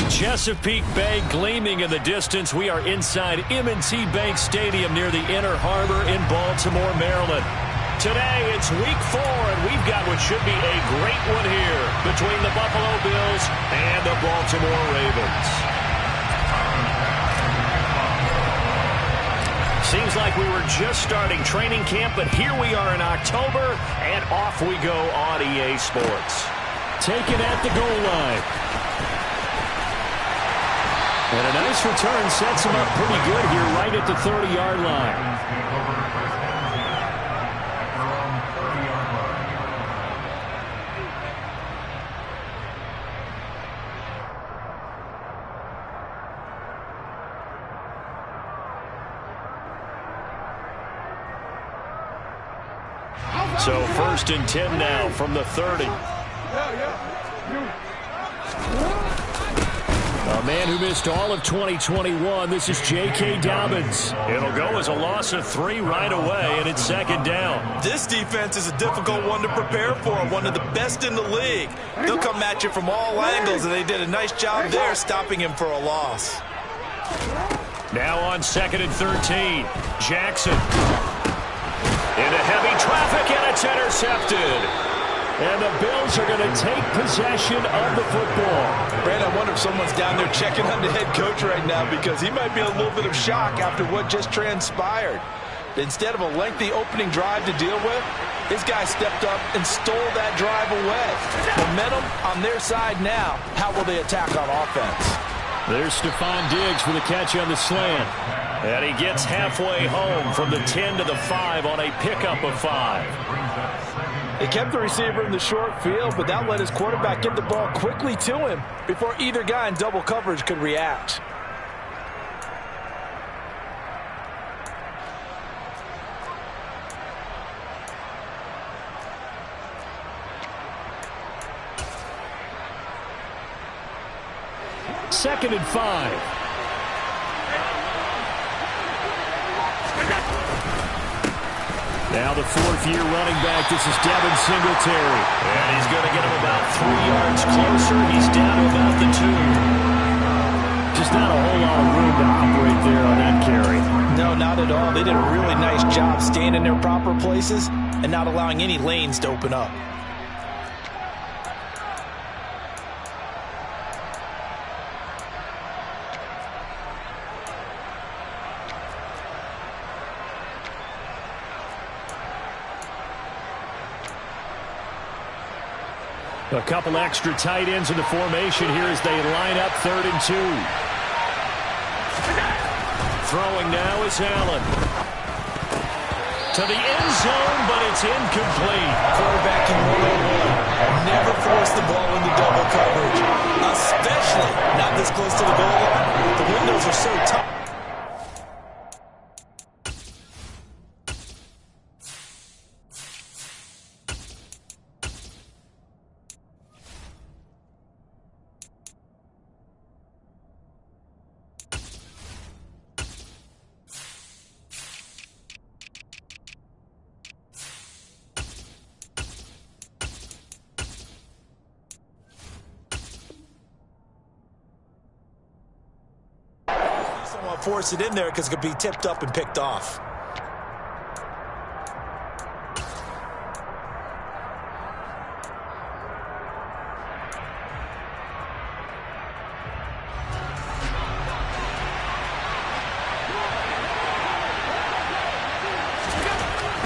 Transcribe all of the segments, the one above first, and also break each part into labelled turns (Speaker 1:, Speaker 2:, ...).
Speaker 1: Chesapeake Bay gleaming in the distance. We are inside M&T Bank Stadium near the Inner Harbor in Baltimore, Maryland. Today, it's week 4, and we've got what should be a great one here between the Buffalo Bills and the Baltimore Ravens. Seems like we were just starting training camp, but here we are in October, and off we go on EA Sports.
Speaker 2: Taken at the goal line. And a nice return sets him up pretty good here right at the 30-yard line.
Speaker 1: So 1st and 10 now from the 30.
Speaker 2: A man who missed all of 2021, this is J.K. Dobbins.
Speaker 1: It'll go as a loss of 3 right away, and it's 2nd down.
Speaker 3: This defense is a difficult one to prepare for, one of the best in the league. They'll come at you from all angles, and they did a nice job there stopping him for a loss.
Speaker 1: Now on 2nd and 13, Jackson. Into heavy traffic, and it's intercepted.
Speaker 2: And the Bills are going to take possession of the football.
Speaker 3: Brad, I wonder if someone's down there checking on the head coach right now because he might be in a little bit of shock after what just transpired. Instead of a lengthy opening drive to deal with, this guy stepped up and stole that drive away. Momentum on their side now. How will they attack on offense?
Speaker 2: There's Stephon Diggs for the catch on the slant.
Speaker 1: And he gets halfway home from the 10 to the 5 on a pickup of 5.
Speaker 3: They kept the receiver in the short field, but that let his quarterback get the ball quickly to him before either guy in double coverage could react.
Speaker 2: Second and 5. Now the 4th-year running back, this is Devin Singletary.
Speaker 1: And he's going to get him about 3 yards closer. He's down to about the 2.
Speaker 2: Just not a whole lot of room to operate there on that carry.
Speaker 3: No, not at all. They did a really nice job staying in their proper places and not allowing any lanes to open up.
Speaker 2: A couple extra tight ends in the formation here as they line up 3rd and 2.
Speaker 1: Throwing now is Allen. To the end zone, but it's incomplete.
Speaker 3: Quarterbacking 101. Never force the ball into double coverage, especially not this close to the goal line. The windows are so tough. Force it in there because it could be tipped up and picked off.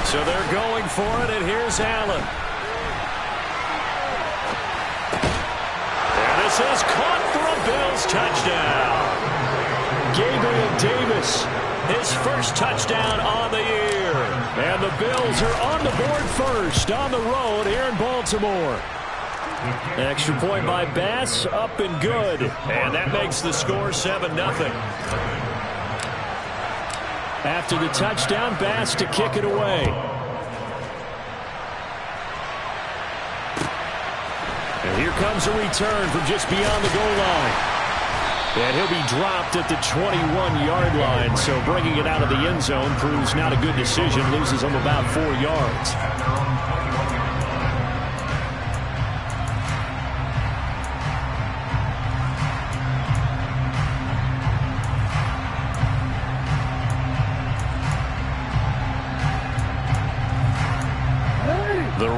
Speaker 1: So they're going for it, and here's Allen. And this is caught for a Bills touchdown.
Speaker 2: Gabriel Davis,
Speaker 1: his first touchdown on the year.
Speaker 2: And the Bills are on the board first on the road here in Baltimore. Extra point by Bass, up and good.
Speaker 1: And that makes the score 7-0.
Speaker 2: After the touchdown, Bass to kick it away. And here comes a return from just beyond the goal line. And he'll be dropped at the 21-yard line, so bringing it out of the end zone proves not a good decision, loses him about 4 yards.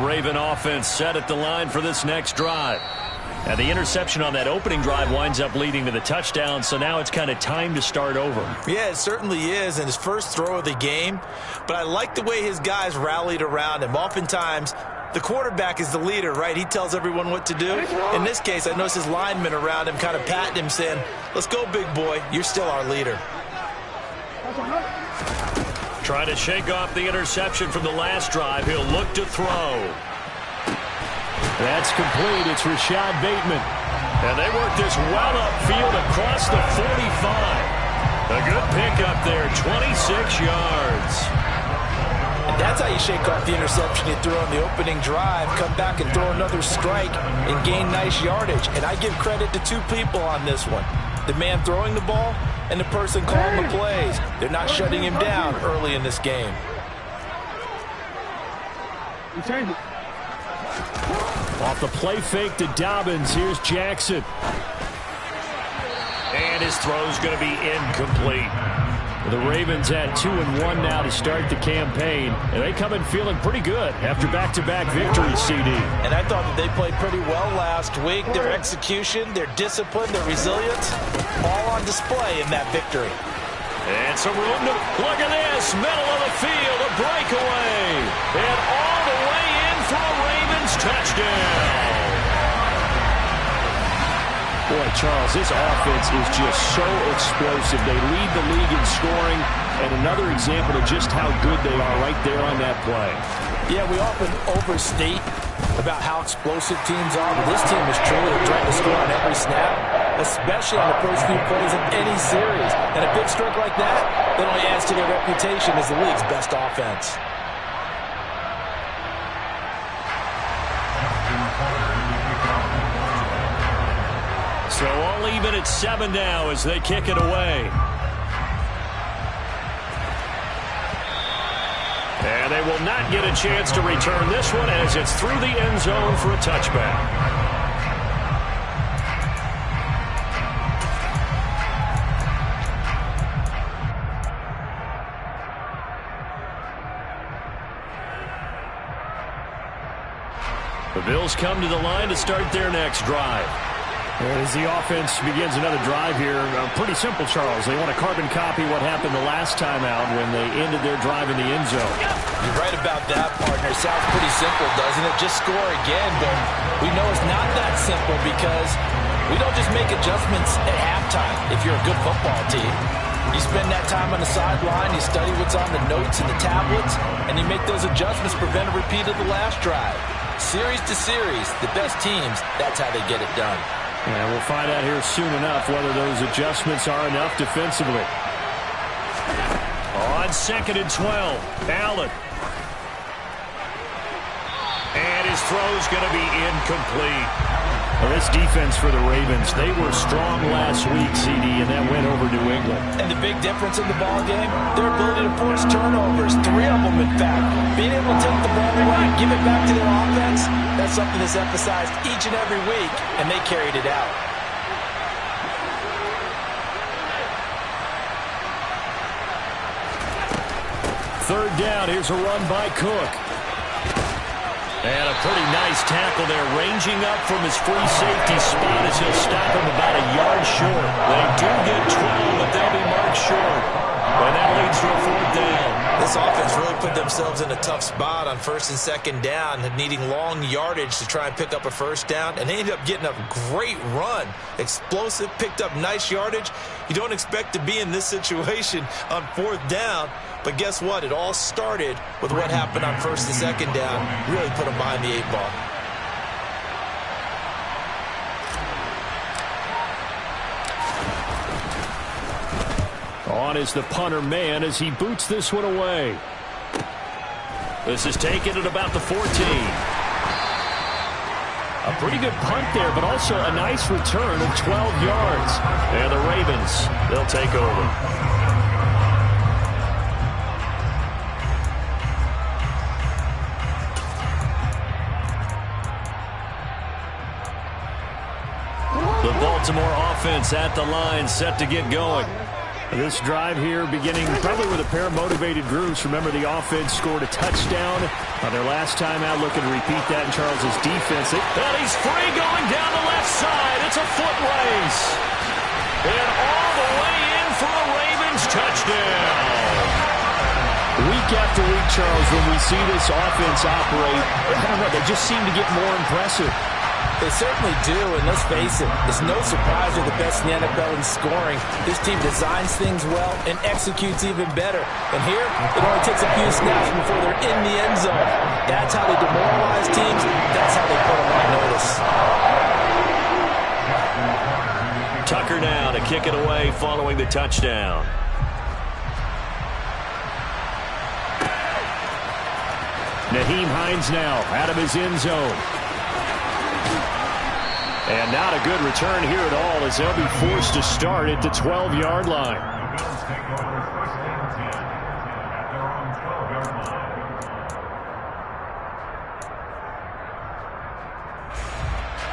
Speaker 1: Raven offense set at the line for this next drive. Now, the interception on that opening drive winds up leading to the touchdown, so now it's kind of time to start over.
Speaker 3: Yeah, it certainly is, and his first throw of the game. But I like the way his guys rallied around him. Oftentimes, the quarterback is the leader, right? He tells everyone what to do. In this case, I noticed his linemen around him kind of patting him, saying, let's go, big boy. You're still our leader.
Speaker 1: Trying to shake off the interception from the last drive. He'll look to throw. That's complete. It's Rashad Bateman. And they work this well upfield across the 45. A good pickup there, 26 yards.
Speaker 3: And that's how you shake off the interception you threw on the opening drive. Come back and throw another strike and gain nice yardage. And I give credit to two people on this one. The man throwing the ball and the person calling the plays. They're not shutting him down early in this game.
Speaker 2: Off the play fake to Dobbins. Here's Jackson.
Speaker 1: And his throw's going to be incomplete.
Speaker 2: The Ravens at 2-1 now to start the campaign. And they come in feeling pretty good after back-to-back victories, CD.
Speaker 3: And I thought that they played pretty well last week. Their execution, their discipline, their resilience, all on display in that victory.
Speaker 1: And some room to look at this. Middle of the field, a breakaway. And all the way in for a Ravens touchdown.
Speaker 2: Boy, Charles, this offense is just so explosive. They lead the league in scoring, and another example of just how good they are right there on that play.
Speaker 3: Yeah, we often overstate about how explosive teams are, but this team is truly a threat to score on every snap, especially on the first few plays of any series. And a big strike like that only adds to their reputation as the league's best offense.
Speaker 1: So all even at 7 now as they kick it away. And they will not get a chance to return this one as it's through the end zone for a touchback. The Bills come to the line to start their next drive.
Speaker 2: As the offense begins another drive here, pretty simple, Charles. They want to carbon copy what happened the last time out when they ended their drive in the end zone.
Speaker 3: You're right about that, partner. Sounds pretty simple, doesn't it? Just score again, but we know it's not that simple because we don't just make adjustments at halftime if you're a good football team. You spend that time on the sideline, you study what's on the notes and the tablets, and you make those adjustments to prevent a repeat of the last drive. Series to series, the best teams, that's how they get it done.
Speaker 2: And we'll find out here soon enough whether those adjustments are enough defensively.
Speaker 1: On 2nd and 12, Allen. And his throw's going to be incomplete.
Speaker 2: Well, this defense for the Ravens, they were strong last week, CD, and that went over New England.
Speaker 3: And the big difference in the ball game, their ability to force turnovers, 3 of them in fact. Being able to take the ball away, give it back to their offense, that's something that's emphasized each and every week, and they carried it out.
Speaker 2: Third down, here's a run by Cook.
Speaker 1: And a pretty nice tackle there, ranging up from his free safety spot as he'll stop him about a yard short. They do get 12, but they'll be marked short. And that leads to a 4th down.
Speaker 3: This offense really put themselves in a tough spot on 1st and 2nd down, needing long yardage to try and pick up a 1st down, and they ended up getting a great run. Explosive, picked up nice yardage. You don't expect to be in this situation on 4th down, but guess what? It all started with what happened on 1st and 2nd down. Really put them behind the 8 ball.
Speaker 2: On is the punter man as he boots this one away.
Speaker 1: This is taken at about the 14.
Speaker 2: A pretty good punt there, but also a nice return of 12 yards.
Speaker 1: And the Ravens, they'll take over. The Baltimore offense at the line, set to get going.
Speaker 2: This drive here beginning probably with a pair of motivated groups. Remember, the offense scored a touchdown on their last time out. Looking to repeat that in Charles's defense.
Speaker 1: And he's free going down the left side. It's a foot race. And all the way in for a Ravens touchdown.
Speaker 2: Week after week, Charles, when we see this offense operate, I don't know, they just seem to get more impressive.
Speaker 3: They certainly do, and let's face it, it's no surprise they're the best in the NFL in scoring. This team designs things well and executes even better. And here, it only takes a few snaps before they're in the end zone. That's how they demoralize teams. That's how they put them on notice.
Speaker 1: Tucker now to kick it away following the touchdown.
Speaker 2: Nyheim Hines now out of his end zone. And not a good return here at all as they'll be forced to start at the 12-yard line.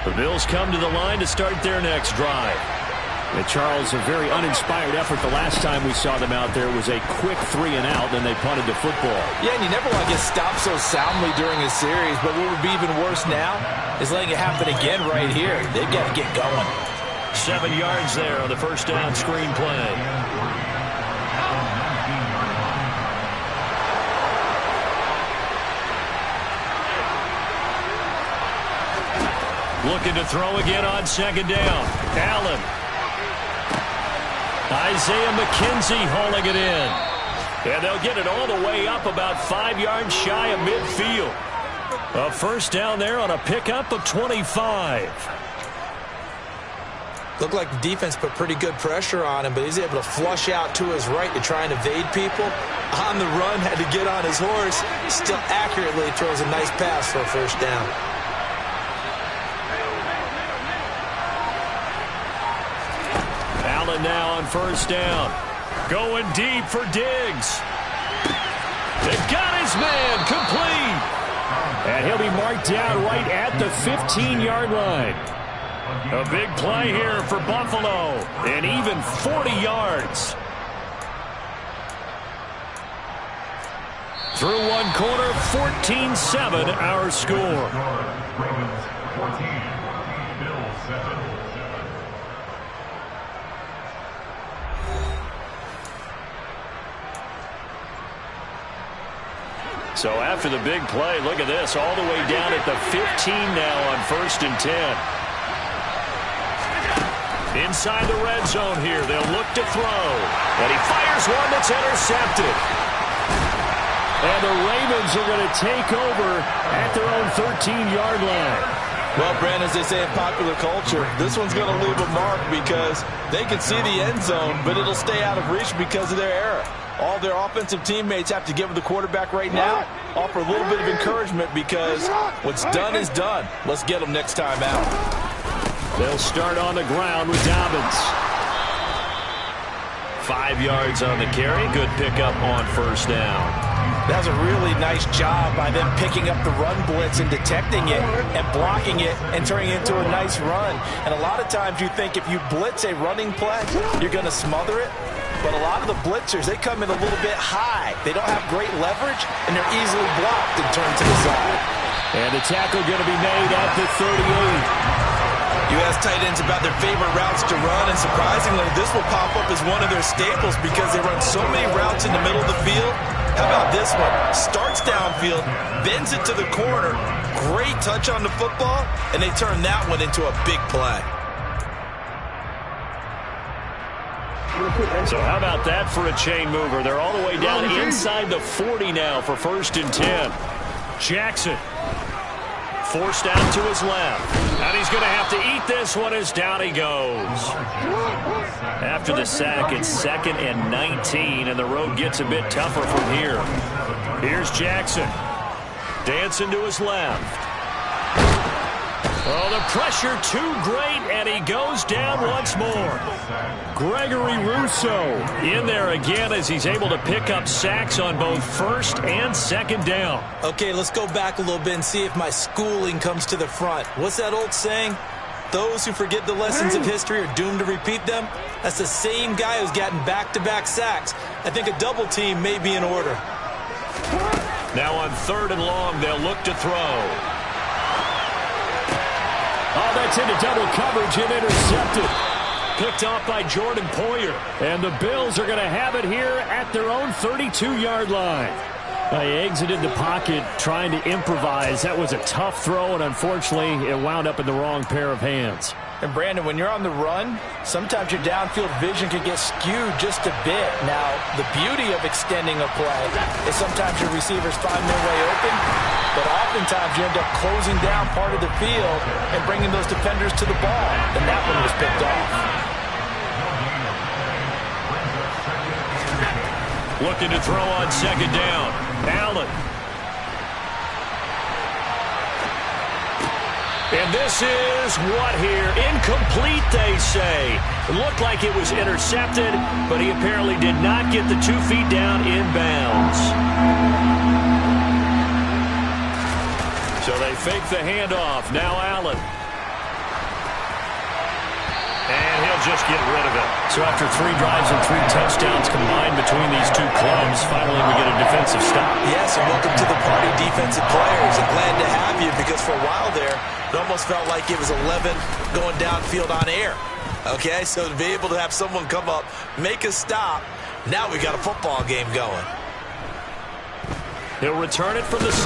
Speaker 1: The Bills come to the line to start their next drive.
Speaker 2: And Charles, a very uninspired effort the last time we saw them out there was a quick 3-and-out, then they punted the football.
Speaker 3: Yeah, and you never want to get stopped so soundly during a series, but what would be even worse now is letting it happen again right here. They've got to get going.
Speaker 1: 7 yards there on the first down screen play. Looking to throw again on second down. Allen. Isaiah McKenzie hauling it in. And they'll get it all the way up about 5 yards shy of midfield. A first down there on a pickup of 25.
Speaker 3: Looked like the defense put pretty good pressure on him, but he's able to flush out to his right to try and evade people. On the run, had to get on his horse. Still accurately throws a nice pass for a first down.
Speaker 1: Allen now on first down. Going deep for Diggs. They've got his man complete.
Speaker 2: And he'll be marked down right at the 15-yard line.
Speaker 1: A big play here for Buffalo. And even 40 yards. Through one quarter, 14-7 our score. So after the big play, look at this, all the way down at the 15 now on 1st and 10. Inside the red zone here, they'll look to throw. And he fires one that's intercepted. And the Ravens are going to take over at their own 13-yard line.
Speaker 3: Well, Brandon, as they say in popular culture, this one's going to leave a mark because they can see the end zone, but it'll stay out of reach because of their error. All their offensive teammates have to give the quarterback right now, offer a little bit of encouragement because what's done is done. Let's get them next time out.
Speaker 2: They'll start on the ground with Dobbins.
Speaker 1: 5 yards on the carry. Good pickup on first down.
Speaker 3: That was a really nice job by them picking up the run blitz and detecting it and blocking it and turning it into a nice run. And a lot of times you think if you blitz a running play, you're going to smother it. But a lot of the blitzers, they come in a little bit high. They don't have great leverage, and they're easily blocked and turned to the side.
Speaker 2: And the tackle going to be made at the 38.
Speaker 3: You ask tight ends about their favorite routes to run, and surprisingly, this will pop up as one of their staples because they run so many routes in the middle of the field. How about this one? Starts downfield, bends it to the corner, great touch on the football, and they turn that one into a big play.
Speaker 1: So how about that for a chain mover? They're all the way down inside the 40 now for 1st and 10. Jackson forced out to his left. And he's going to have to eat this one as down he goes. After the sack, it's 2nd and 19, and the road gets a bit tougher from here. Here's Jackson. Dancing to his left. Oh, the pressure too great, and he goes down once more. Gregory Rousseau in there again as he's able to pick up sacks on both 1st and 2nd down.
Speaker 3: Okay, let's go back a little bit and see if my schooling comes to the front. What's that old saying? Those who forget the lessons of history are doomed to repeat them. That's the same guy who's gotten back-to-back sacks. I think a double team may be in order.
Speaker 1: Now on 3rd and long, they'll look to throw. Oh, that's into double coverage and intercepted. Picked off by Jordan Poyer. And the Bills are going to have it here at their own 32-yard line. He exited the pocket trying to improvise. That was a tough throw, and unfortunately, it wound up in the wrong pair of hands.
Speaker 3: And, Brandon, when you're on the run, sometimes your downfield vision can get skewed just a bit. Now, the beauty of extending a play is sometimes your receivers find their way open, but oftentimes you end up closing down part of the field and bringing those defenders to the ball. And that one was picked off.
Speaker 1: Looking to throw on 2nd down. Allen. And this is what here? Incomplete, they say. It looked like it was intercepted, but he apparently did not get the 2 feet down in bounds. So they fake the handoff. Now Allen. And he'll just get rid of it.
Speaker 2: So after 3 drives and 3 touchdowns combined between these two clubs, finally we get a defensive stop.
Speaker 3: Yes, and welcome to the party, defensive players. And glad to have you, because for a while there, it almost felt like it was 11 going downfield on air. Okay, so to be able to have someone come up, make a stop, now we got a football game going.
Speaker 1: He'll return it from the 6.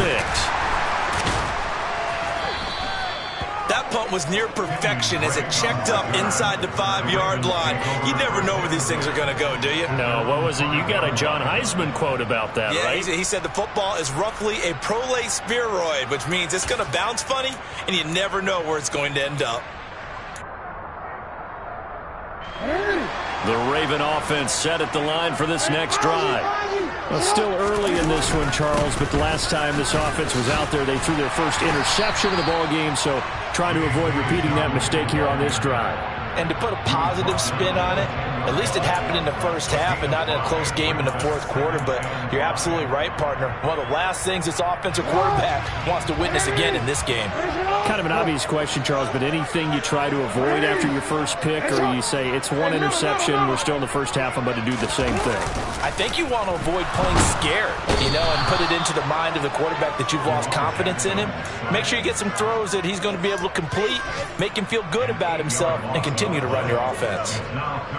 Speaker 3: That punt was near perfection as it checked up inside the 5-yard line. You never know where these things are going to go, do you?
Speaker 1: No, what was it? You got a John Heisman quote about that,
Speaker 3: yeah,
Speaker 1: right?
Speaker 3: He said the football is roughly a prolate spheroid, which means it's going to bounce funny, and you never know where it's going to end up.
Speaker 1: The Raven offense set at the line for this next drive.
Speaker 2: Well, still early in this one, Charles, but the last time this offense was out there, they threw their first interception of the ball game, so trying to avoid repeating that mistake here on this drive.
Speaker 3: And to put a positive spin on it, at least it happened in the first half and not in a close game in the 4th quarter, but you're absolutely right, partner. One of the last things this offensive quarterback wants to witness again in this game.
Speaker 2: Kind of an obvious question, Charles, but anything you try to avoid after your first pick, or you say it's 1 interception, we're still in the first half, I'm about to do the same thing?
Speaker 3: I think you want to avoid playing scared, and put it into the mind of the quarterback that you've lost confidence in him. Make sure you get some throws that he's going to be able to complete, make him feel good about himself, and continue to run your offense.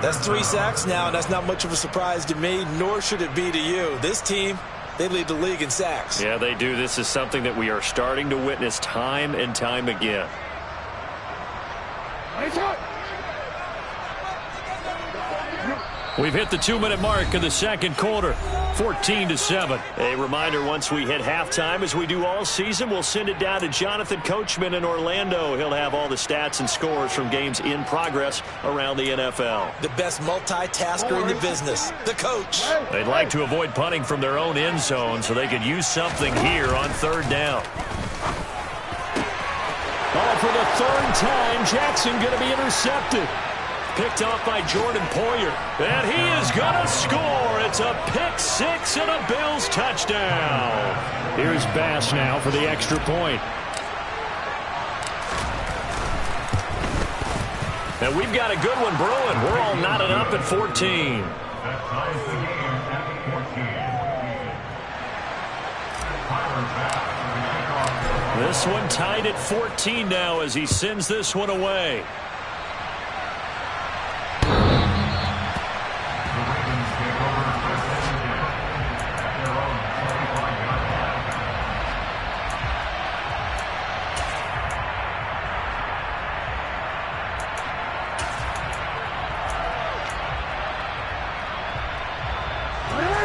Speaker 3: That's 3 sacks now, and that's not much of a surprise to me, nor should it be to you. This team, they lead the league in sacks.
Speaker 1: Yeah, they do. This is something that we are starting to witness time and time again. We've hit the 2-minute mark of the 2nd quarter. 14-7. A reminder, once we hit halftime, as we do all season, we'll send it down to Jonathan Coachman in Orlando. He'll have all the stats and scores from games in progress around the NFL.
Speaker 3: The best multitasker in the business, the coach.
Speaker 1: They'd like to avoid punting from their own end zone, so they could use something here on 3rd down. Oh, for the 3rd time, Jackson going to be intercepted. Picked off by Jordan Poyer. And he is going to score. It's a pick 6 and a Bills touchdown.
Speaker 2: Here's Bass now for the extra point.
Speaker 1: And we've got a good one brewing. We're all knotted up at 14. This one tied at 14 now as he sends this one away.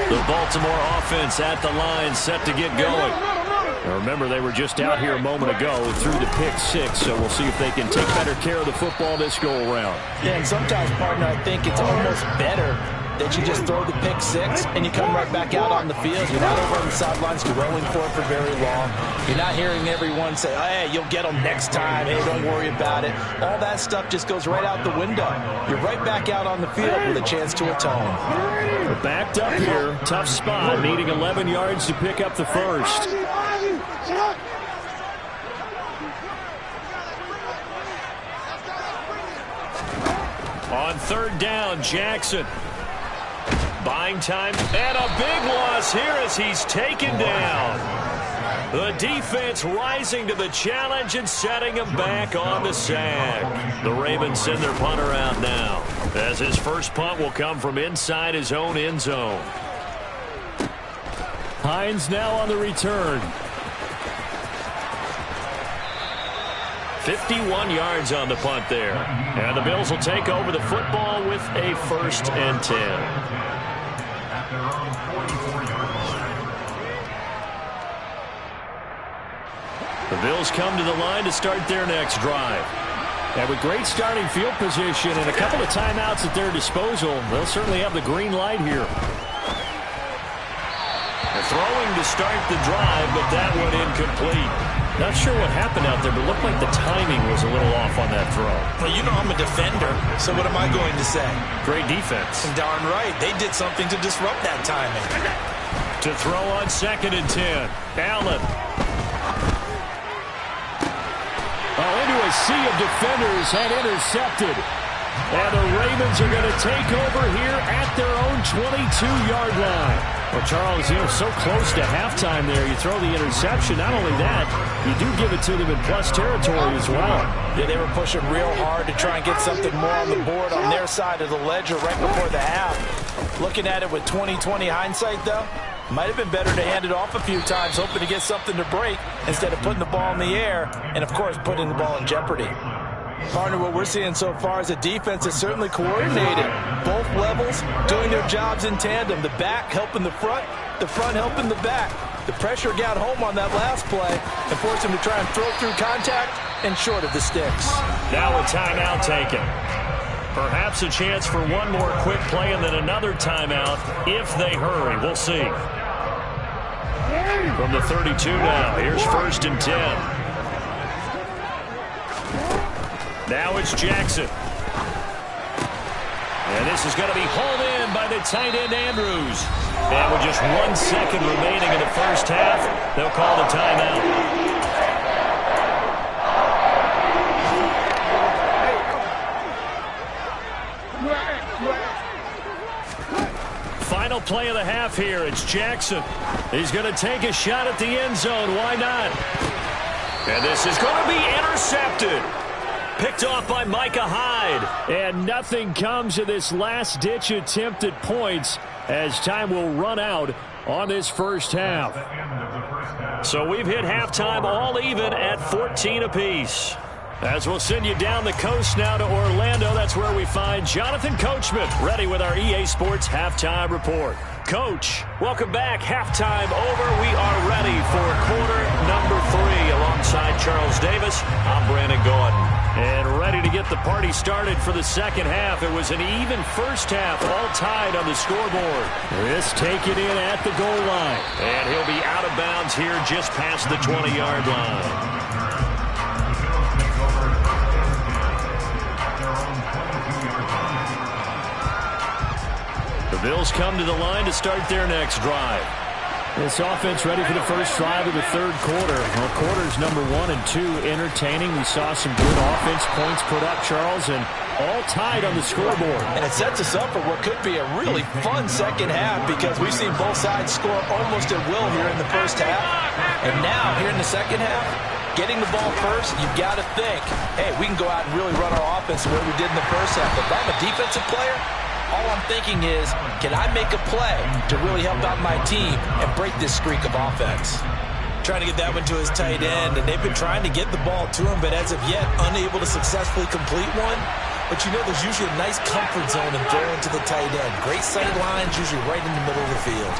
Speaker 1: The Baltimore offense at the line, set to get going. Now remember, they were just out here a moment ago through the pick 6, so we'll see if they can take better care of the football this go-around.
Speaker 3: Yeah, and sometimes, partner, I think it's almost better that you just throw the pick 6 and you come right back out on the field. You're not over on the sidelines growing for it for very long. You're not hearing everyone say, hey, you'll get them next time. Hey, don't worry about it. All that stuff just goes right out the window. You're right back out on the field with a chance to atone.
Speaker 2: We're backed up here. Tough spot, needing 11 yards to pick up the first.
Speaker 1: down. Jackson. Buying time. And a big loss here as he's taken down. The defense rising to the challenge and setting him back on the sack. The Ravens send their punter out now, as his first punt will come from inside his own end zone. Hines now on the return. 51 yards on the punt there. And the Bills will take over the football with a 1st and 10. The Bills come to the line to start their next drive. And with great starting field position and a couple of timeouts at their disposal, they'll certainly have the green light here. They're throwing to start the drive, but that one incomplete. Not sure what happened out there, but it looked like the timing was a little off on that throw.
Speaker 3: Well, you know I'm a defender, so what am I going to say?
Speaker 1: Great defense.
Speaker 3: Darn right. They did something to disrupt that timing.
Speaker 1: To throw on 2nd and 10. Allen. Into a sea of defenders and intercepted. And the Ravens are going to take over here at their own 22-yard line. Well, Charles, so close to halftime there. You throw the interception. Not only that, you do give it to them in plus territory as well.
Speaker 3: Yeah, they were pushing real hard to try and get something more on the board on their side of the ledger right before the half. Looking at it with 20/20 hindsight, though, might have been better to hand it off a few times, hoping to get something to break instead of putting the ball in the air and, of course, putting the ball in jeopardy. Partner, what we're seeing so far is a defense that's certainly coordinated. Both levels doing their jobs in tandem. The back helping the front helping the back. The pressure got home on that last play and forced him to try and throw through contact and short of the sticks.
Speaker 1: Now a timeout taken. Perhaps a chance for one more quick play and then another timeout if they hurry. We'll see. From the 32 now, here's 1st and 10. Now it's Jackson. And this is going to be hauled in by the tight end Andrews. And with just 1 second remaining in the first half, they'll call the timeout. Final play of the half here. It's Jackson. He's going to take a shot at the end zone. Why not? And this is going to be intercepted. Picked off by Micah Hyde. And nothing comes of this last-ditch attempt at points as time will run out on this first half. So we've hit halftime all even at 14 apiece. As we'll send you down the coast now to Orlando, that's where we find Jonathan Coachman, ready with our EA Sports Halftime Report. Coach, welcome back. Halftime over. We are ready for quarter number 3. Alongside Charles Davis, I'm Brandon Gordon. And ready to get the party started for the second half. It was an even first half, all tied on the scoreboard. This taken in at the goal line. And he'll be out of bounds here just past the 20-yard line. The Bills come to the line to start their next drive. This offense ready for the first drive of the third quarter. Well, quarters number 1 and 2 entertaining. We saw some good offense points put up, Charles, and all tied on the scoreboard.
Speaker 3: And it sets us up for what could be a really fun second half because we've seen both sides score almost at will here in the first half. And now, here in the second half, getting the ball first, you've got to think, hey, we can go out and really run our offense the way we did in the first half. If I'm a defensive player, all I'm thinking is, can I make a play to really help out my team and break this streak of offense? Trying to get that one to his tight end, and they've been trying to get the ball to him, but as of yet, unable to successfully complete one. But you know there's usually a nice comfort zone in throwing to the tight end. Great sight lines, usually right in the middle of the field.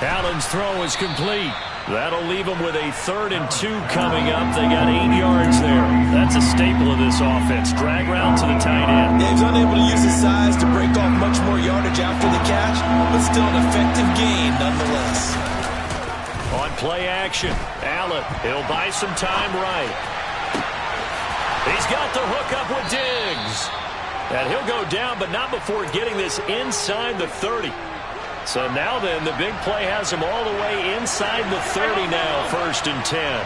Speaker 1: Allen's throw is complete. That'll leave them with a 3rd and 2 coming up. They got 8 yards there. That's a staple of this offense. Drag route to the tight end.
Speaker 3: Yeah, he's unable to use his size to break off much more yardage after the catch, but still an effective gain nonetheless.
Speaker 1: On play action, Allen, he'll buy some time right. He's got the hook up with Diggs. And he'll go down, but not before getting this inside the 30. So now then, the big play has him all the way inside the 30 now, 1st and 10.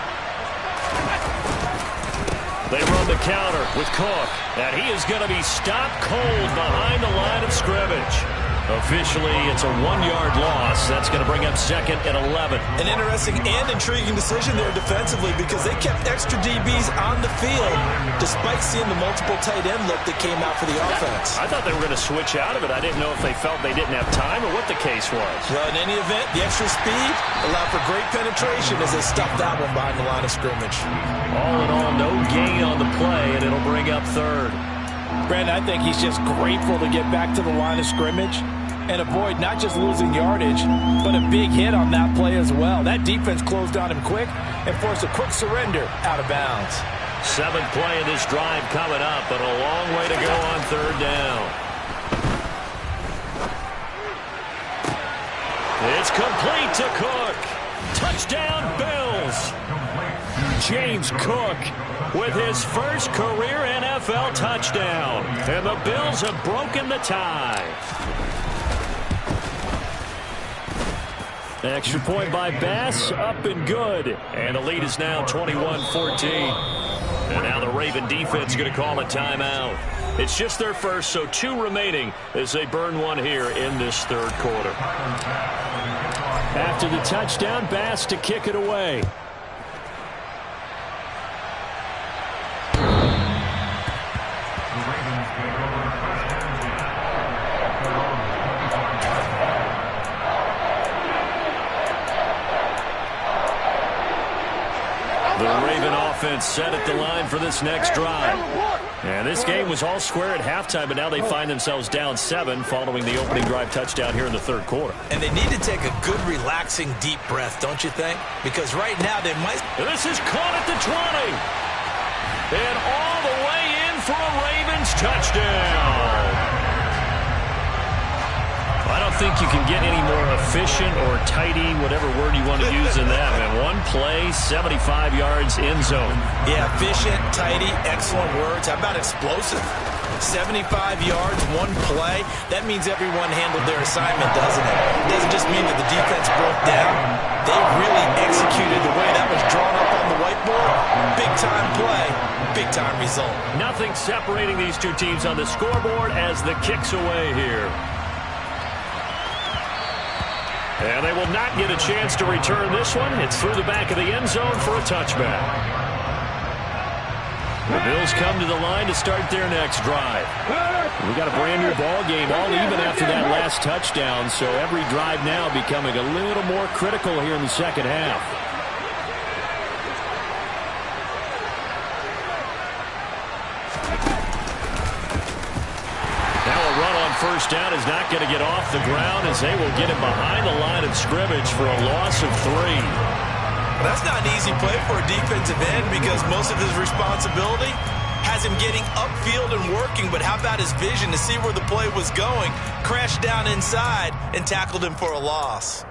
Speaker 1: They run the counter with Cook, and he is going to be stopped cold behind the line of scrimmage. Officially, it's a 1-yard loss. That's going to bring up second and 11.
Speaker 3: An interesting and intriguing decision there defensively because they kept extra DBs on the field despite seeing the multiple tight end look that came out for the offense.
Speaker 1: I thought they were going to switch out of it. I didn't know if they felt they didn't have time or what the case was.
Speaker 3: Well, in any event, the extra speed allowed for great penetration as they stuffed that one behind the line of scrimmage.
Speaker 1: All in all, no gain on the play, and it'll bring up third.
Speaker 3: Brandon, I think he's just grateful to get back to the line of scrimmage and avoid not just losing yardage, but a big hit on that play as well. That defense closed on him quick and forced a quick surrender out of bounds.
Speaker 1: 7th play of this drive coming up, but a long way to go on third down. It's complete to Cook. Touchdown, Bills. James Cook with his first career NFL touchdown. And the Bills have broken the tie. Extra point by Bass, up and good. And the lead is now 21-14. And now the Raven defense is going to call a timeout. It's just their first, so 2 remaining as they burn one here in this third quarter. After the touchdown, Bass to kick it away. The Raven offense set at the line for this next drive. And this game was all square at halftime, but now they find themselves down 7 following the opening drive touchdown here in the third quarter.
Speaker 3: And they need to take a good, relaxing, deep breath, don't you think? Because right now they might...
Speaker 1: This is caught at the 20. And all the way in for a Ravens touchdown. I don't think you can get any more efficient or tidy, whatever word you want to use in that, man. One play, 75 yards, end zone.
Speaker 3: Yeah, efficient, tidy, excellent words. How about explosive? 75 yards, one play. That means everyone handled their assignment, doesn't it? It doesn't just mean that the defense broke down. They really executed the way that was drawn up on the whiteboard. Big-time play, big-time result.
Speaker 1: Nothing separating these two teams on the scoreboard as the kick's away here. And they will not get a chance to return this one. It's through the back of the end zone for a touchback. The Bills come to the line to start their next drive. We got a brand new ball game, all even after that last touchdown, so every drive now becoming a little more critical here in the second half. First down is not going to get off the ground as they will get him behind the line of scrimmage for a loss of 3.
Speaker 3: Well, that's not an easy play for a defensive end because most of his responsibility has him getting upfield and working, but how about his vision to see where the play was going, crashed down inside, and tackled him for a loss.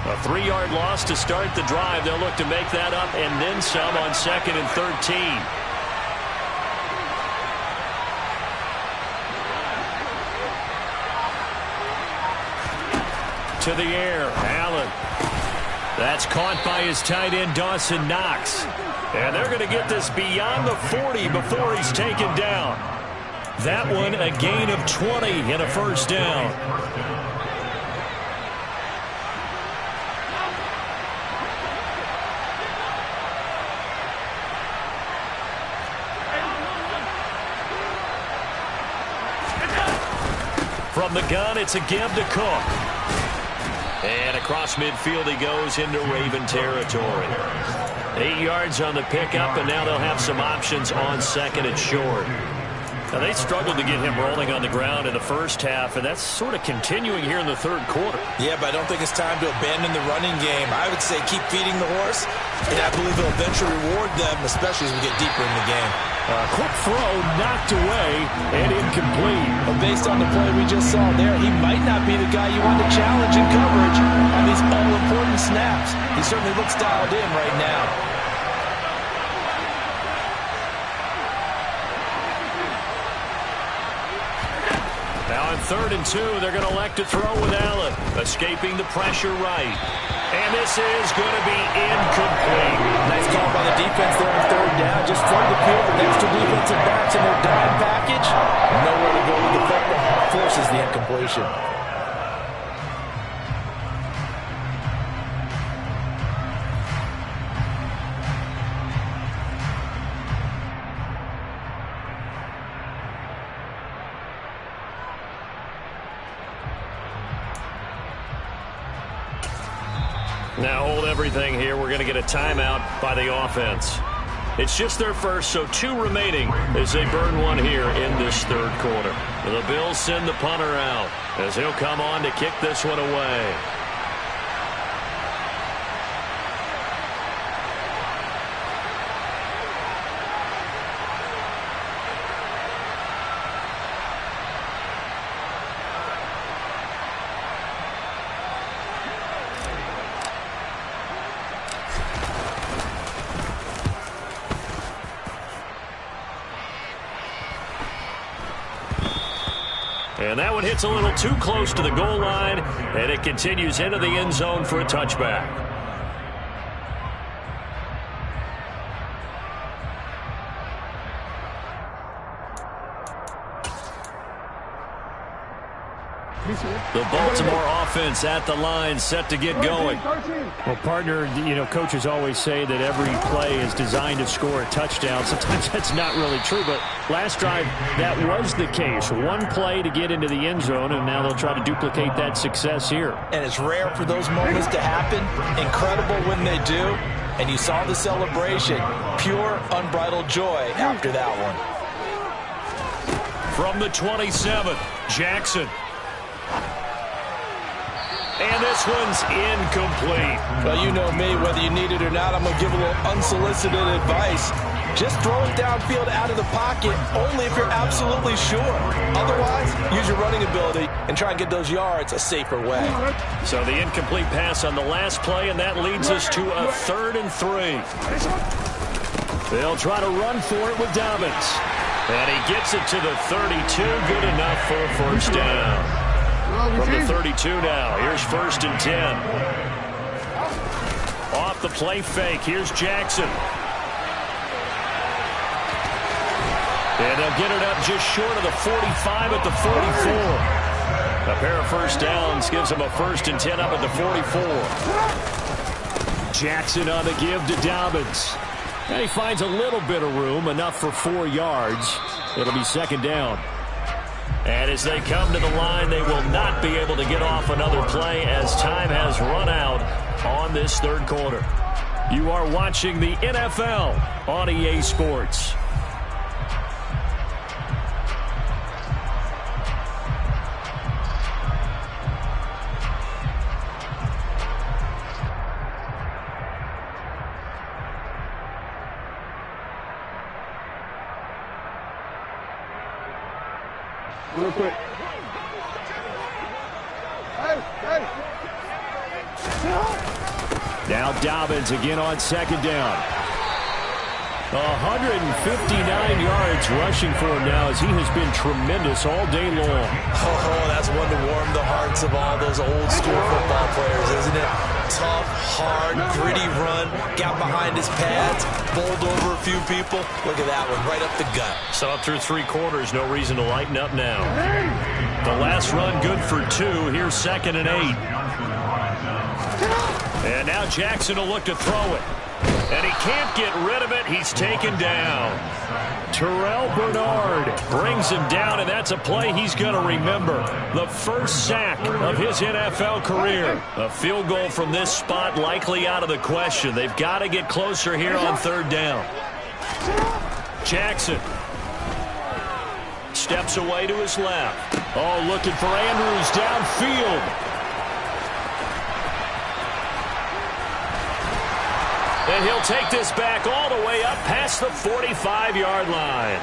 Speaker 1: A 3-yard loss to start the drive. They'll look to make that up and then some on 2nd and 13. To the air, Allen. That's caught by his tight end, Dawson Knox. And they're going to get this beyond the 40 before he's taken down. That one a gain of 20 and a first down. From the gun, it's a give to Cook. And across midfield he goes into Raven territory. 8 yards on the pickup, and now they'll have some options on 2nd and short. Now, they struggled to get him rolling on the ground in the first half, and that's sort of continuing here in the third quarter.
Speaker 3: Yeah, but I don't think it's time to abandon the running game. I would say keep feeding the horse, and I believe it'll eventually reward them, especially as we get deeper in the game.
Speaker 1: Quick throw knocked away and incomplete.
Speaker 3: But based on the play we just saw there, he might not be the guy you want to challenge in coverage on these all-important snaps. He certainly looks dialed in right now.
Speaker 1: 3rd and 2. They're going to elect to throw with Allen. Escaping the pressure right. And this is going to be incomplete.
Speaker 3: Nice call by the defense there on 3rd down. Just flood the field with extra defensive backs in their dime package. Nowhere to go with the football. Forces the incompletion.
Speaker 1: Now hold everything here. We're going to get a timeout by the offense. It's just their first, so 2 remaining as they burn one here in this 3rd quarter. The Bills send the punter out as he'll come on to kick this one away. And that one hits a little too close to the goal line, and it continues into the end zone for a touchback. The Baltimore offense at the line, set to get going.
Speaker 2: Well, partner, coaches always say that every play is designed to score a touchdown. Sometimes that's not really true, but last drive, that was the case. One play to get into the end zone, and now they'll try to duplicate that success here.
Speaker 3: And it's rare for those moments to happen. Incredible when they do. And you saw the celebration. Pure, unbridled joy after that one.
Speaker 1: From the 27, Jackson. And this one's incomplete.
Speaker 3: Well, you know me, whether you need it or not, I'm going to give a little unsolicited advice. Just throw it downfield out of the pocket, only if you're absolutely sure. Otherwise, use your running ability and try and get those yards a safer way.
Speaker 1: So the incomplete pass on the last play, and that leads us to a 3rd and 3. They'll try to run for it with Dobbins. And he gets it to the 32, good enough for a first down. From the 32 now, here's 1st and 10. Off the play fake, here's Jackson. And they'll get it up just short of the 45 at the 44. A pair of first downs gives them a 1st and 10 up at the 44. Jackson on the give to Dobbins. And he finds a little bit of room, enough for 4 yards. It'll be 2nd down. And as they come to the line, they will not be able to get off another play as time has run out on this 3rd quarter. You are watching the NFL on EA Sports.
Speaker 4: Real quick.
Speaker 2: Now Dobbins again on 2nd down. 159 yards rushing for him now as he has been tremendous all day long.
Speaker 3: Oh, that's one to warm the hearts of all those old school football players, isn't it? Tough, hard, gritty run, got behind his pads, bowled over a few people. Look at that one, right up the gut.
Speaker 1: So up through 3 quarters, no reason to lighten up now. The last run good for 2. Here's 2nd and 8. And now Jackson will look to throw it. And he can't get rid of it. He's taken down. Terrell Bernard brings him down, and that's a play he's going to remember. The first sack of his NFL career. A field goal from this spot likely out of the question. They've got to get closer here on 3rd down. Jackson steps away to his left. Oh, looking for Andrews downfield. And he'll take this back all the way up past the 45-yard line.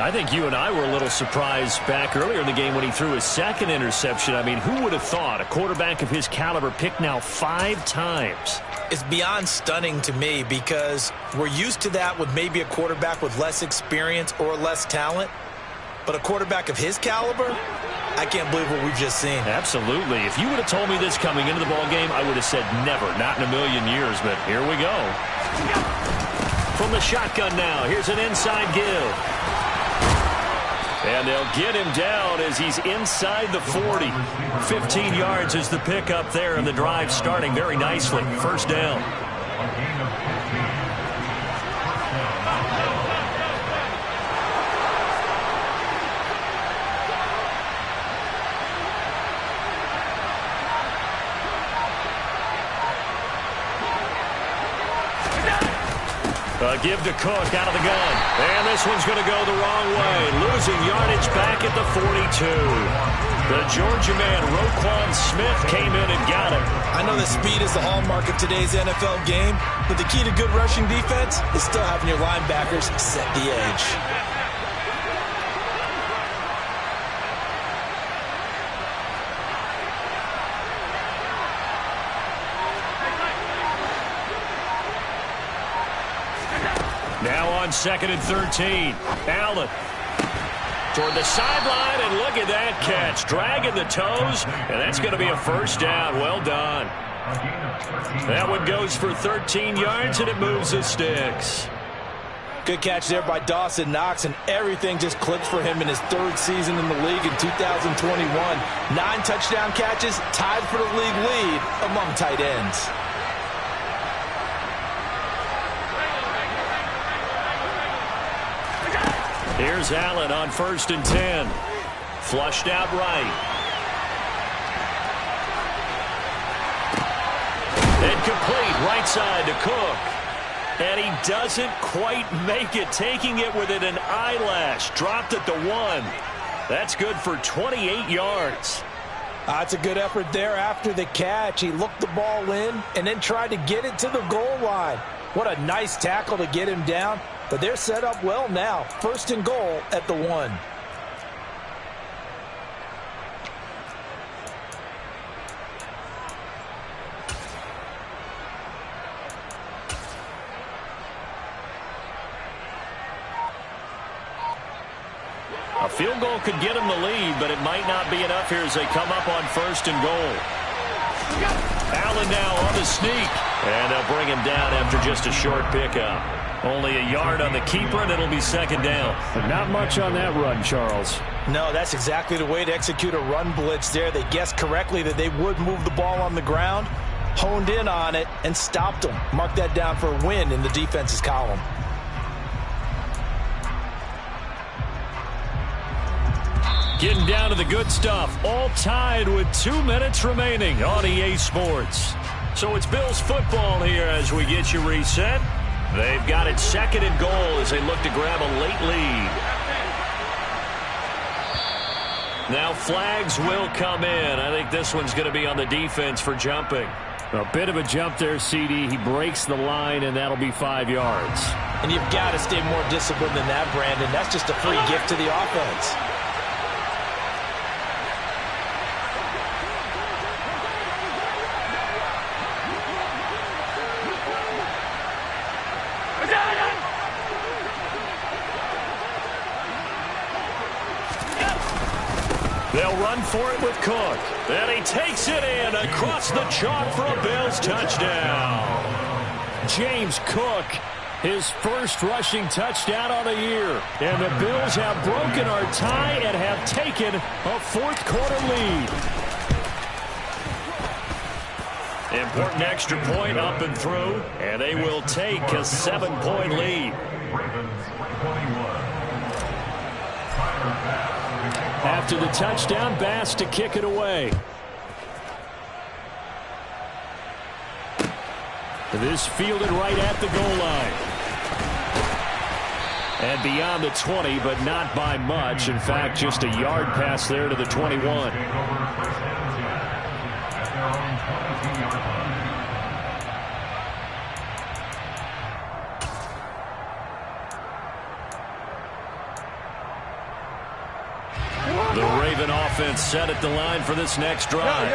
Speaker 1: I think you and I were a little surprised back earlier in the game when he threw his 2nd interception. I mean, who would have thought a quarterback of his caliber picked now 5 times?
Speaker 3: It's beyond stunning to me because we're used to that with maybe a quarterback with less experience or less talent. But a quarterback of his caliber, I can't believe what we've just seen.
Speaker 1: Absolutely. If you would have told me this coming into the ball game, I would have said never, not in a million years, but here we go. From the shotgun now, here's an inside give. And they'll get him down as he's inside the 40. 15 yards is the pickup there, and the drive starting very nicely. First down. A give to Cook out of the gun. And this one's going to go the wrong way. Losing yardage back at the 42. The Georgia man, Roquan Smith, came in and got him.
Speaker 3: I know that speed is the hallmark of today's NFL game, but the key to good rushing defense is still having your linebackers set the edge.
Speaker 1: Now on 2nd and 13. Allen toward the sideline, and look at that catch. Dragging the toes, and that's going to be a first down. Well done. That one goes for 13 yards, and it moves the sticks.
Speaker 3: Good catch there by Dawson Knox, and everything just clicked for him in his 3rd season in the league in 2021. 9 touchdown catches, tied for the league lead among tight ends.
Speaker 1: Here's Allen on 1st and 10. Flushed out right. Incomplete, right side to Cook. And he doesn't quite make it, taking it within an eyelash. Dropped at the 1. That's good for 28 yards.
Speaker 3: That's a good effort there after the catch. He looked the ball in and then tried to get it to the goal line. What a nice tackle to get him down. But they're set up well now. 1st and goal at the 1.
Speaker 1: A field goal could get him the lead, but it might not be enough here as they come up on 1st and goal. Allen now on the sneak. And they'll bring him down after just a short pickup. Only a yard on the keeper, and it'll be 2nd down.
Speaker 2: Not much on that run, Charles.
Speaker 3: No, that's exactly the way to execute a run blitz there. They guessed correctly that they would move the ball on the ground, honed in on it, and stopped them. Mark that down for a win in the defense's column.
Speaker 1: Getting down to the good stuff. All tied with 2 minutes remaining on EA Sports. So it's Bills football here as we get you reset. They've got it 2nd and goal as they look to grab a late lead. Now flags will come in. I think this one's going to be on the defense for jumping.
Speaker 2: A bit of a jump there, CD. He breaks the line, and that'll be 5 yards.
Speaker 3: And you've got to stay more disciplined than that, Brandon. That's just a free gift to the offense.
Speaker 1: They'll run for it with Cook. And he takes it in across the chalk for a Bills touchdown.
Speaker 2: James Cook, his first rushing touchdown on the year. And the Bills have broken our tie and have taken a 4th quarter lead.
Speaker 1: Important extra point up and through. And they will take a 7-point lead.
Speaker 2: After the touchdown, Bass to kick it away. This fielded right at the goal line. And beyond the 20, but not by much. In fact, just a yard pass there to the 21.
Speaker 1: The Raven offense set at the line for this next drive.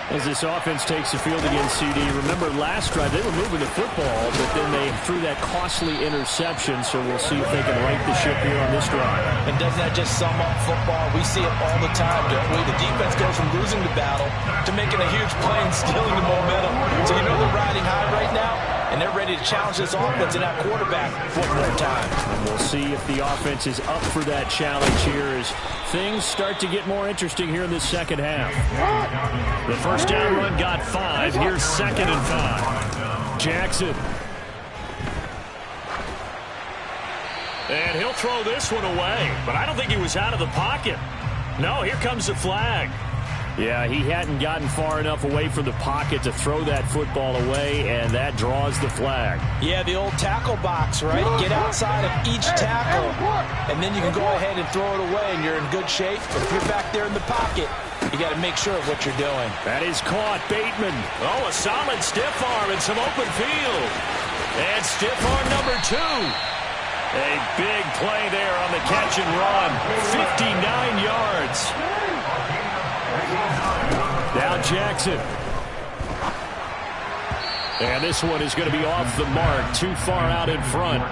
Speaker 2: As this offense takes the field against CD, remember last drive they were moving the football, but then they threw that costly interception, so we'll see if they can right the ship here on this drive.
Speaker 3: And doesn't that just sum up football? We see it all the time, don't we? The defense goes from losing the battle to making a huge play and stealing the momentum. So you know they're riding high right now, and they're ready to challenge this offense and that quarterback one more time.
Speaker 2: And we'll see if the offense is up for that challenge here as things start to get more interesting here in this second half. The first down run got 5. Here's 2nd and 5. Jackson.
Speaker 1: And he'll throw this one away, but I don't think he was out of the pocket. No, here comes the flag.
Speaker 2: Yeah, he hadn't gotten far enough away from the pocket to throw that football away, and that draws the flag.
Speaker 3: Yeah, the old tackle box, right? Get outside of each tackle, and then you can go ahead and throw it away, and you're in good shape. But if you're back there in the pocket, you got to make sure of what you're doing.
Speaker 2: That is caught. Bateman.
Speaker 1: Oh, a solid stiff arm and some open field. And stiff arm number 2. A big play there on the catch and run. 59 yards.
Speaker 2: Now Jackson. And this one is going to be off the mark. Too far out in front.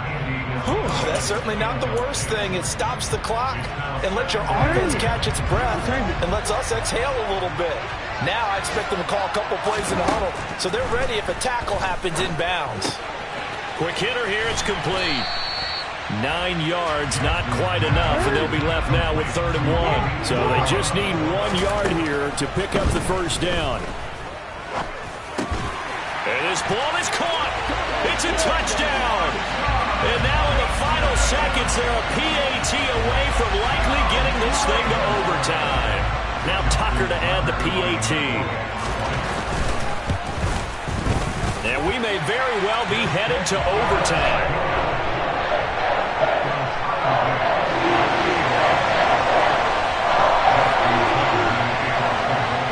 Speaker 3: That's certainly not the worst thing. It stops the clock and lets your offense catch its breath and lets us exhale a little bit. Now I expect them to call a couple plays in the huddle so they're ready if a tackle happens inbounds.
Speaker 1: Quick hitter here. It's complete.
Speaker 2: 9 yards, not quite enough, and they'll be left now with 3rd and 1. So they just need 1 yard here to pick up the first down.
Speaker 1: And this ball is caught. It's a touchdown. And now in the final seconds, they're a PAT away from likely getting this thing to overtime. Now Tucker to add the PAT. And we may very well be headed to overtime.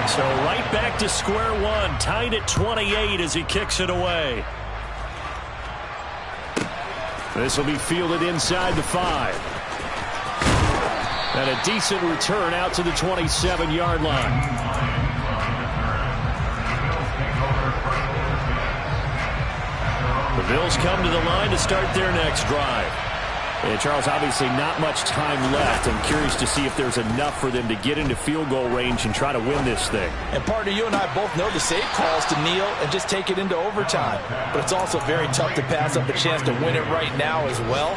Speaker 1: So right back to square one, tied at 28 as he kicks it away.
Speaker 2: This will be fielded inside the 5. And a decent return out to the 27-yard line. The Bills come to the line to start their next drive. And Charles, obviously not much time left. I'm curious to see if there's enough for them to get into field goal range and try to win this thing.
Speaker 3: And partner, you and I both know the safe calls to kneel and just take it into overtime. But it's also very tough to pass up a chance to win it right now as well.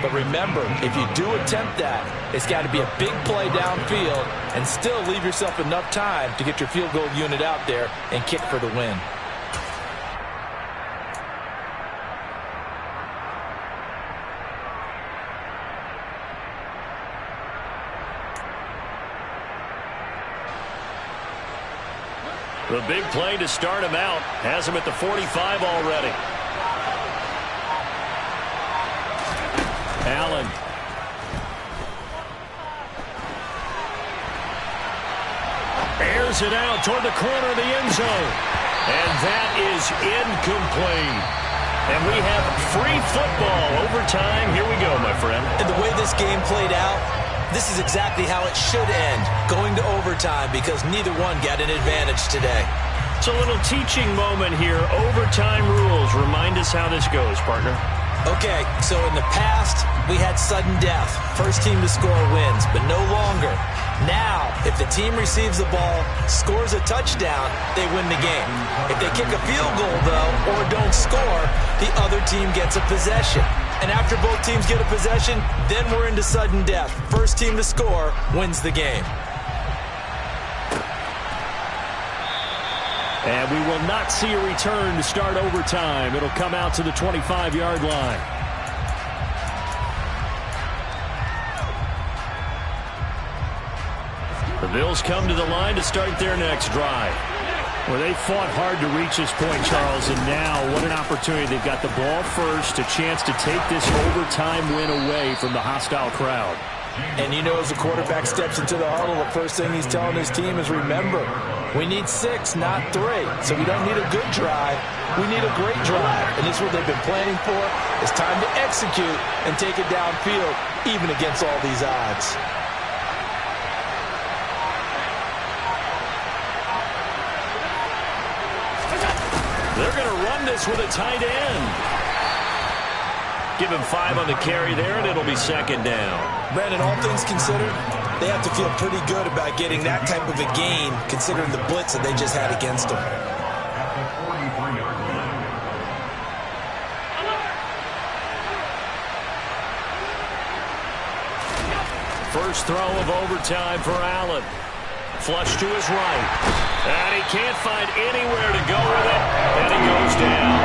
Speaker 3: But remember, if you do attempt that, it's got to be a big play downfield and still leave yourself enough time to get your field goal unit out there and kick for the win.
Speaker 1: The big play to start him out. Has him at the 45 already.
Speaker 2: Allen.
Speaker 1: Airs it out toward the corner of the end zone. And that is incomplete. And we have free football. Overtime. Here we go, my friend.
Speaker 3: And the way this game played out, this is exactly how it should end, going to overtime, because neither one got an advantage today.
Speaker 1: It's a little teaching moment here. Overtime rules. Remind us how this goes, partner.
Speaker 3: Okay, so in the past, we had sudden death. First team to score wins, but no longer. Now, if the team receives the ball, scores a touchdown, they win the game. If they kick a field goal, though, or don't score, the other team gets a possession. And after both teams get a possession, then we're into sudden death. First team to score wins the game.
Speaker 2: And we will not see a return to start overtime. It'll come out to the 25-yard line.
Speaker 1: The Bills come to the line to start their next drive.
Speaker 2: Well, they fought hard to reach this point, Charles, and now what an opportunity. They've got the ball first, a chance to take this overtime win away from the hostile crowd.
Speaker 3: And you know, as the quarterback steps into the huddle, the first thing he's telling his team is, remember, we need 6, not 3. So we don't need a good drive. We need a great drive. And this is what they've been planning for. It's time to execute and take it downfield, even against all these odds.
Speaker 1: this with a tight end. Give him 5 on the carry there, and it'll be second down.
Speaker 3: Brandon, all things considered, they have to feel pretty good about getting that type of a gain, considering the blitz that they just had against them.
Speaker 1: First throw of overtime for Allen. Flush to his right. And he can't find anywhere to go with it. And he goes down.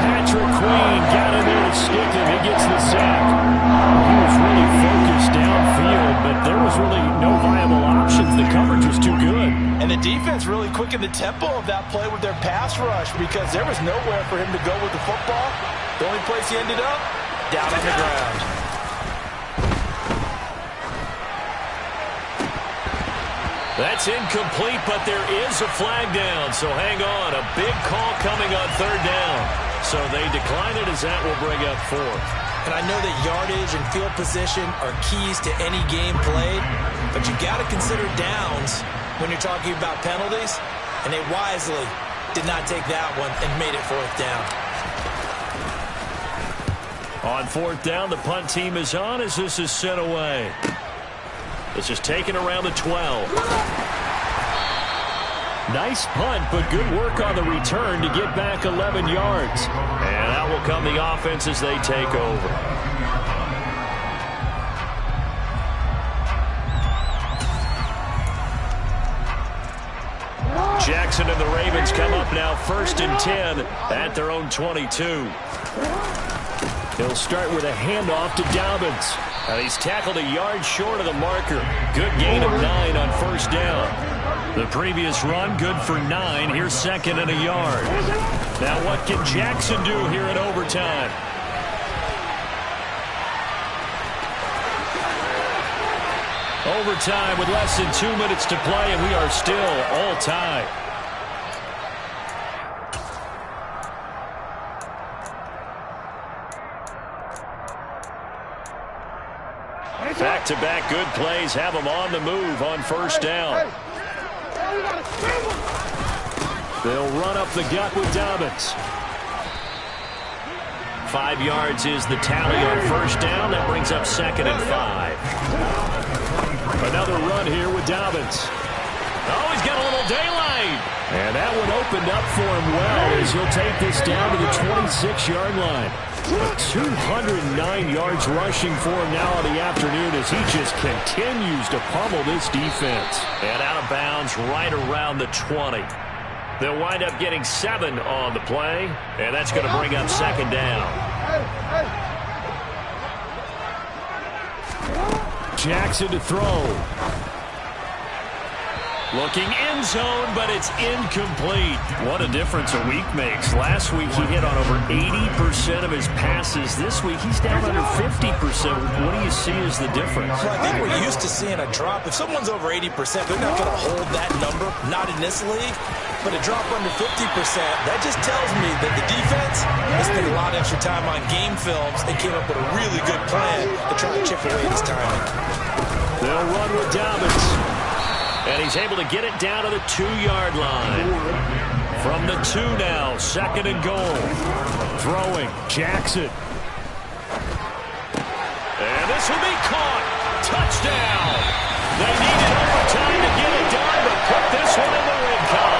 Speaker 1: Patrick Queen got in there to stick him. He gets the sack. He was really focused downfield, but there was really no viable options. The coverage was too good.
Speaker 3: And the defense really quickened the tempo of that play with their pass rush because there was nowhere for him to go with the football. The only place he ended up, down on the ground.
Speaker 1: That's incomplete, but there is a flag down, so hang on. A big call coming on third down. So they decline it as that will bring up fourth.
Speaker 3: And I know that yardage and field position are keys to any game played, but you got to consider downs when you're talking about penalties, and they wisely did not take that one and made it fourth down.
Speaker 1: On fourth down, the punt team is on as this is sent away. This is taken around the 12. Nice punt, but good work on the return to get back 11 yards. And out will come the offense as they take over. Jackson and the Ravens come up now 1st and 10 at their own 22. He'll start with a handoff to Dobbins. And he's tackled a yard short of the marker. Good gain of 9 on first down. The previous run, good for 9. Here's 2nd and a yard. Now what can Jackson do here in overtime? Overtime with less than 2 minutes to play, and we are still all tied. Back-to-back good plays have them on the move on first down. They'll run up the gut with Dobbins. 5 yards is the tally on first down. That brings up 2nd and 5. Another run here with Dobbins. Oh, he's got a little daylight. And that one opened up for him well as he'll take this down to the 26-yard line. 209 yards rushing for him now in the afternoon as he just continues to pummel this defense. And out of bounds right around the 20. They'll wind up getting 7 on the play, and that's going to bring up 2nd down. Jackson to throw. Looking end zone, but it's incomplete. What a difference a week makes. Last week he hit on over 80% of his passes. This week he's down under 50%. What do you see as the difference?
Speaker 3: Well, I think we're used to seeing a drop. If someone's over 80%, they're not going to hold that number. Not in this league. But a drop under 50%, that just tells me that the defense has spent a lot of extra time on game films and came up with a really good plan to try and chip away this timing.
Speaker 1: They'll run with Dobbins. And he's able to get it down to the 2-yard line. From the 2 now, 2nd and goal. Throwing, Jackson. And this will be caught. Touchdown. They needed overtime to get it done, but put this one in the win column.